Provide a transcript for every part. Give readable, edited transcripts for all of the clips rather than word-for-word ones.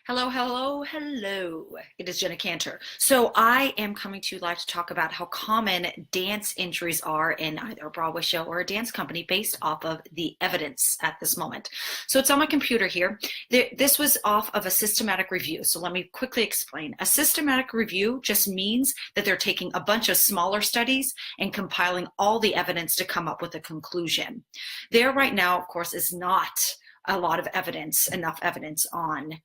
Hello, hello, hello. It is Jenna Cantor. So I am coming to you live to talk about how common dance injuries are in either a Broadway show or a dance company based off of the evidence at this moment. So it's on my computer here. This was off of a systematic review. So let me quickly explain. A systematic review just means that they're taking a bunch of smaller studies and compiling all the evidence to come up with a conclusion. There right now, of course, is not a lot of evidence, enough evidence on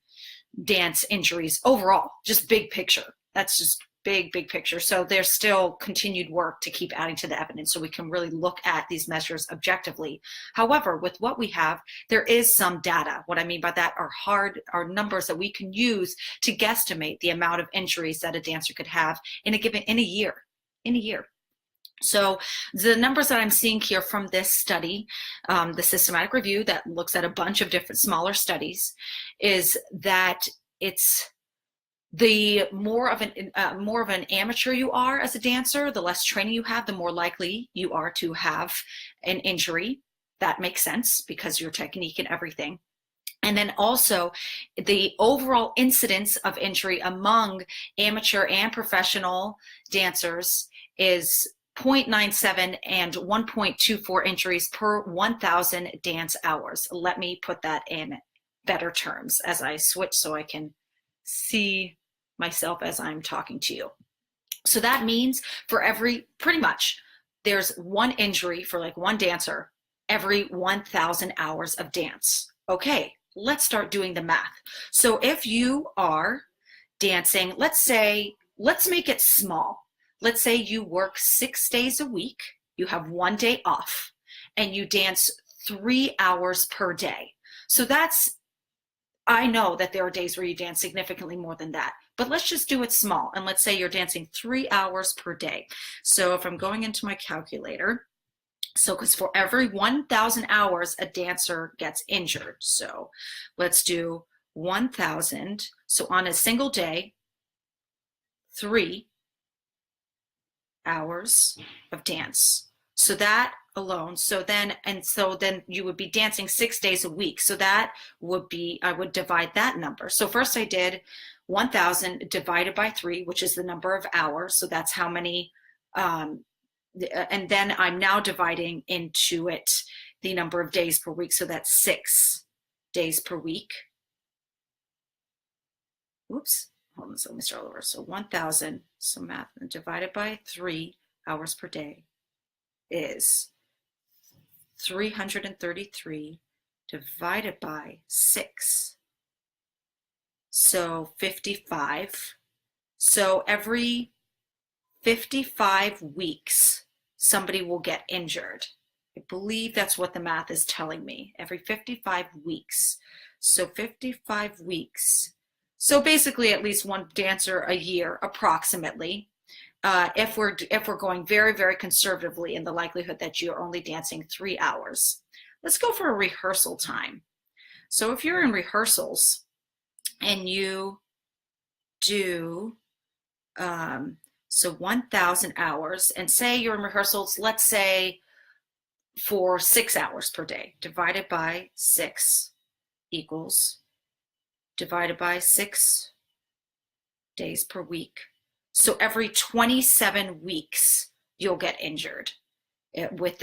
dance injuries overall, just big picture. That's just big picture. So there's still continued work to keep adding to the evidence so we can really look at these measures objectively. However, with what we have, there is some data. What I mean by that are numbers that we can use to guesstimate the amount of injuries that a dancer could have in a year. So the numbers that I'm seeing here from this study, the systematic review that looks at a bunch of different smaller studies, is that it's the more of an amateur you are as a dancer, the less training you have, the more likely you are to have an injury. That makes sense because your technique and everything. And then also the overall incidence of injury among amateur and professional dancers is 0.97 and 1.24 injuries per 1,000 dance hours. Let me put that in better terms as I switch so I can see myself as I'm talking to you. So that means pretty much, there's one injury for like one dancer every 1,000 hours of dance. Okay, let's start doing the math. So if you are dancing, let's make it small. Let's say you work 6 days a week, you have 1 day off, and you dance 3 hours per day. So I know that there are days where you dance significantly more than that, but let's just do it small. And let's say you're dancing 3 hours per day. So if I'm going into my calculator, because for every 1,000 hours, a dancer gets injured. So let's do 1,000. So on a single day, 3 hours of dance. So that alone, so then you would be dancing 6 days a week. So that would be, I would divide that number. So first I did 1,000 divided by 3, which is the number of hours. So that's how many, and then I'm now dividing into it the number of days per week. So that's 6 days per week. Oops. Hold on, so let me start over. So 1,000, so math, divided by 3 hours per day is 333 divided by 6. So 55. So every 55 weeks, somebody will get injured. I believe that's what the math is telling me. Every 55 weeks. So 55 weeks. So basically at least one dancer a year, approximately, if we're going very conservatively in the likelihood that you're only dancing 3 hours. Let's go for a rehearsal time. So if you're in rehearsals and you do, so 1,000 hours, and say you're in rehearsals, let's say for 6 hours per day, divided by 6 equals divided by 6 days per week. So every 27 weeks, you'll get injured with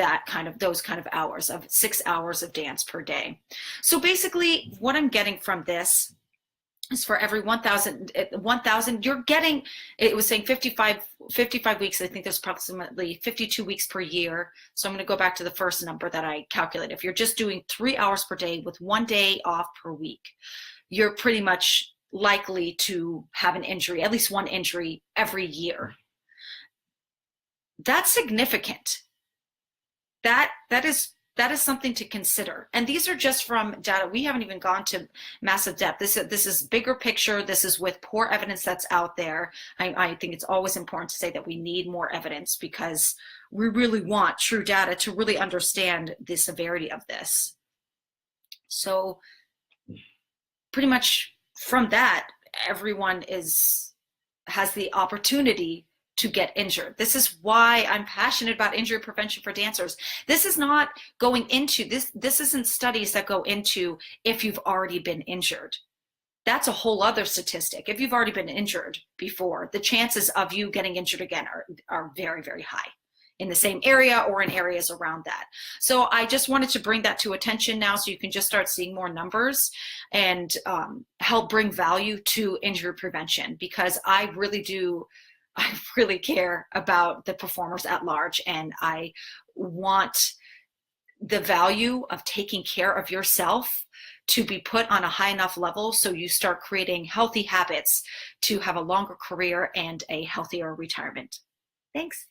those kind of hours of 6 hours of dance per day. So basically what I'm getting from this is for every 1,000, you're getting, it was saying 55 weeks. I think there's approximately 52 weeks per year. So I'm going to go back to the first number that I calculated. If you're just doing 3 hours per day with 1 day off per week, you're pretty much likely to have an injury, at least one injury every year. That's significant. That is something to consider. And these are just from data. We haven't even gone to massive depth. This is bigger picture. This is with poor evidence that's out there. I think it's always important to say that we need more evidence because we really want true data to really understand the severity of this. So pretty much from that, everyone has the opportunity to get injured. This is why I'm passionate about injury prevention for dancers. This is not going into this isn't studies that go into if you've already been injured. that's a whole other statistic. If you've already been injured before, the chances of you getting injured again are very, very high in the same area or in areas around that. So I just wanted to bring that to attention now so you can just start seeing more numbers and help bring value to injury prevention, because I really care about the performers at large, and I want the value of taking care of yourself to be put on a high enough level so you start creating healthy habits to have a longer career and a healthier retirement. Thanks.